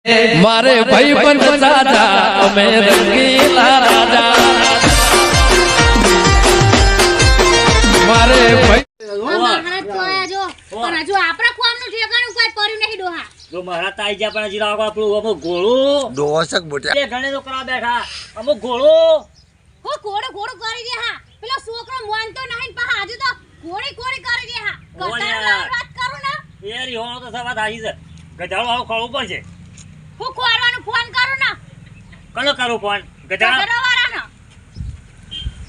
મારે ભાઈ પણ રાજા અમે રંગીલા રાજા મારે ભાઈ મહારાજ તો આયા જો પણ હજુ આપણા ખોવાનું ઠેકાણું કોઈ કર્યું નહીં ડોહા જો મહારાજ તાઈ ગયા પણ હજી લાગો આપણું અમુક ઘોડું દોસક મોટા એ ઘણે તો કરા બેઠા અમુક ઘોડું હો ઘોડો કરી દે હા પેલો છોકરો મોનતો નહીં પણ હજુ તો ઘોડી કરી દે હા કટાળો વાત કરું ને એ રીહોનો તો સવા થાઈ છે ગધાડો આવું ખળવું પડશે હું ખોરવાનું ફોન કરું ને કનો કરું ફોન ગધાડા ઘરવાળાનો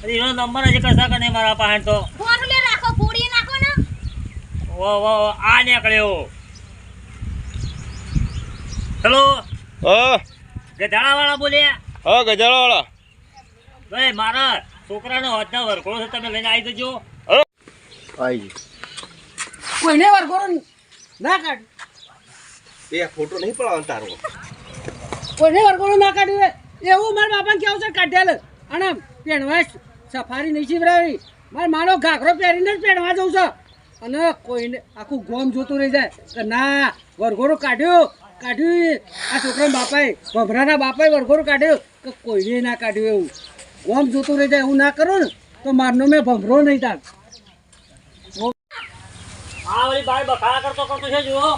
એનો નંબર હજી કશા કે નહીં મારા પાસે તો ફોન લે રાખો ફોડી નાખો ને ઓ આ નીકળ્યો હેલો ગધાડા વાળા બોલ્યા હા ગજાળા વાળા ભાઈ મારા છોકરાનો હાથના વરઘોડો છે તમે લઈને આવી જજો આઈ કોઈને વરઘોડો ના કાઢ એ ફોટો નહીં પડાવવાનો તારો કોઈને વરઘોડો ના કાઢ્યું એવું મારા બાપાને કેવું છે કાઢેલ અને પહેણવા સફારી નહીં શીવડાવી મારે મારો ઘાઘરો પહેરીને જ પહેણવા જવું છે અને કોઈને આખું ગોમ જોતું રહી જાય કે ના વરઘોડો કાઢ્યું આ છોકરાના બાપાએ ભભરાના બાપાએ વરઘોડો કાઢ્યું કે કોઈને ના કાઢ્યું એવું ગોમ જોતું રહી જાય એવું ના કરું ને તો મારનો મેં ભભરો નહીં તાર આ ઓલી બાઈ બખાડા કરતો છે જુઓ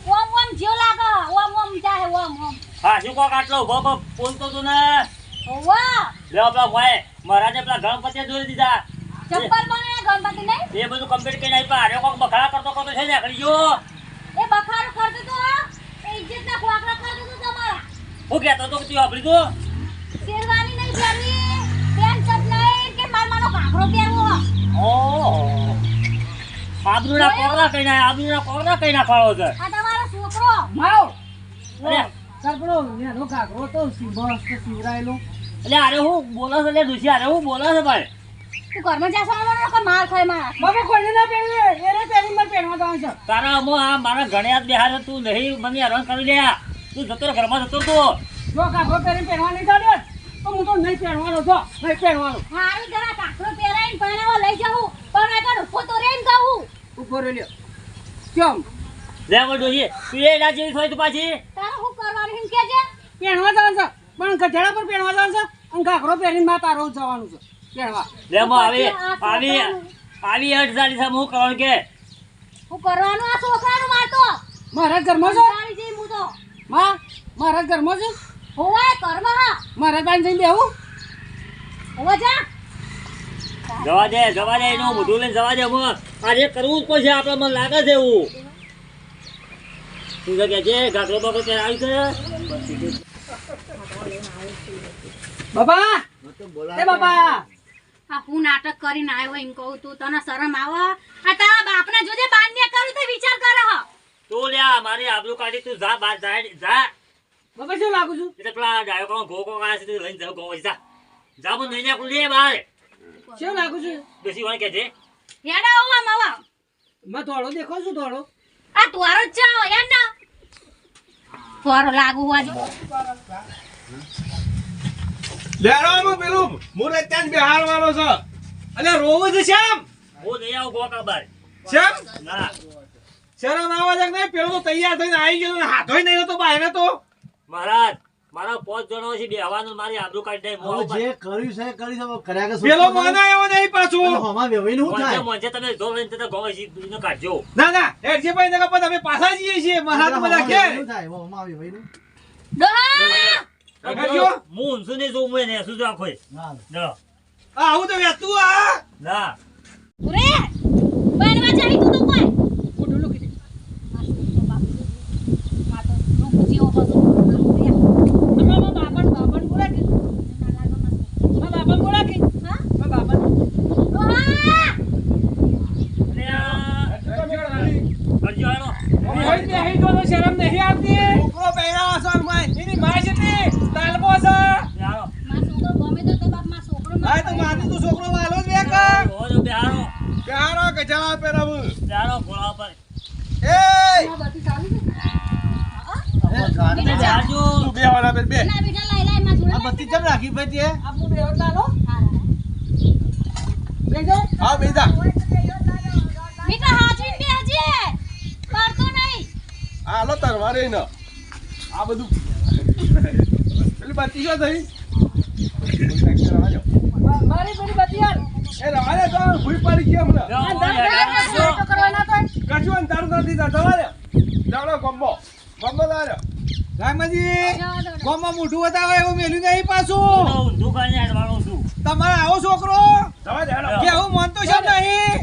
ઓમ જીવ લાગે ઓમ જાહે ઓમ હા શું કોક આટલો ઉભો બોલતો તું ને વાહ લે પેલા ભાઈ મહારાજે પેલા ગણપતિ દોરી દીધા ચપ્પલ બને ગણપતિ નહીં એ બધું કમ્પ્લીટ કરીને આવી પણ કોક બખાડા કરતો છે ને કરી જો એ બખારો કરતો તો એ ઇજ્જતના ખોખરા કરતો તો તમારા હું કહેતો તો કે તું આપડી તો શેરવાની નહીં પહેરવી પેન્ટ શર્ટ નહીં કે મારો ઘાઘરો પહેરવો ઓહો આબરૂના કોકરા કઈ નાખવાનો છે આ તમારો છોકરો માવ અરે સરપડો નેનો ઘાઘરો તો શિવરાયેલો એટલે અરે હું બોલો છે લે દુસી અરે હું બોલો છે ભાઈ તું ઘરમાં જા સાવાનો કે માર ખાય મારા બાબા કોઈને ના પહેરવે એને પહેરીને મારે પહેરવા જવાનું છે તારા અમો આ મારા ઘણે હાથ બેહાર તું નહીં મને હેરાન કરી લે તું જતો રહે, ઘરમાં જતો તો જો ઘાઘરો પહેરીને પહેરવા નહીં ચાલે તો હું તો નહીં પહેરવાનો છો નહીં પહેરવાનો હારું જરા કાકરો પહેરાઈને પહેરાવા લઈ જાઉં પણ આ કાઢ ઉભો તો રેન કહું ઉભો રહી લ્યો કેમ લે મને દોસી તું એ ના જેવી થોડી તું પાછી તારે શું કરવાનું એમ કેજે પહેરવા જવાનું છે પણ ગધેડા પર પહેરવા જવાનું છે અને ઘાઘરો પહેરીને મારે તારો જવાનું છે પહેરવા લે મો આવી 8 સાલ હું કરવાનું કે હું કરવાનું આ છોકરાનું મારતો મારા ઘરમાં છો તારી જેમ હું તો મારા ઘરમાં છે હોવાય કર્મ હા મારા બાન જઈને બેહું હોવા જા જવા દે એનું મોઢું લઈને જવા દે હું આજે કરવું જ પડશે આપણે મને લાગે છે એવું તું કે છે ઘાઘરો બાઘરો ત્યારે આવી છે બાબા એ બાબા આ હું નાટક કરીને આવ્યો એમ કહું તું તને શરમ આવે આ તારા બાપને જોજે બાન્ય કરું તો વિચાર કરે હ તું લ્યા મારી આબરૂ કાઢી તું જા બહાર જા બાબા શું લાગુ છું એટલે પેલા ડાયો કોણ ઘો આવ્યા છે તું લઈને જાવ ગો જા મને નહીં નાખું લે બહાર શું લાગુ છું બેસી વાણ કે છે હેડા ઓવા માવા મેં ધોળો દેખો છું ધોળો આ તોરો જ છે યાર ના તોરો લાગુ વાજો લેરામાં પેલું મુરે ત્યાં બેહારવાનો છે અને રોવું છે શ્યામ હું નહીં આવું ગો કાબાર શ્યામ ના શરમ આવા જ નહીં પેલો તો તૈયાર થઈને આવી ગયો ને હાથોય નહીં તો બહાર તો મહારાજ મારા 5 જણો છે બેહવાનું મારી આબરૂ કાઢી દે જે કર્યું છે કરી શકો કર્યા કે પેલો મને આવ્યો નહીં પાછું હમા વેવાઈ નું થાય મોંજે તમે જો લઈને તો ગો છે કાઢજો ના એડજીભાઈ ને કપા તમે પાછા જઈએ છીએ મહારાજ બધા કે થાય હમા વેવાઈ નું ડોહા કરજો હું ઊંધું નહીં જોઉં હું એને શું રાખો ના આવું તો વેતું આ ના ઉરે બનવા ચાહી તું તો કોઈ મોઢું લૂકી દે બાપન બોલા કે બાપન બોલા કે બાપન કરજો એનો હોય તે હઈ તો શરમ નહીં આવતી છોકરો પહેરાવા છે માય એની માં છે તે તાલબો છે યારો આ તો માની તું છોકરો વાલો જ વેકા ઓજો બેહારો બેહારો ગજાળા પહેરાવું ચાલો ઘોડા પર એ બેહારજો તું બેવાના બે આ બત્તી કેમ રાખી ભાઈ તે આપણું બેવતા લો બેજો હા બેજા બેટા હાચવીને બેહજે પડતો નહીં હાલો તરવારે ન આ બધું પેલી બત્તી શું થઈ રવા દો. મારી પેલી બધી યાર એ રવા દે તો ભૂઈ પડી ગયા હમણાં. જો, અંધારું થાય ને, તો કરવાના તો કશું અંધારું નથી થતું. રવા દે. ચાલો ગોમ્બો લાવ્યો. રામજી ગોમાં મોઢું બતાવે એવું મેલ્યું નહીં પાછું હું ઊંધું કરીને હેડવાનો છું. તમારે આવો છોકરો રવા દે હેડો. કે હું માનતો છે નહીં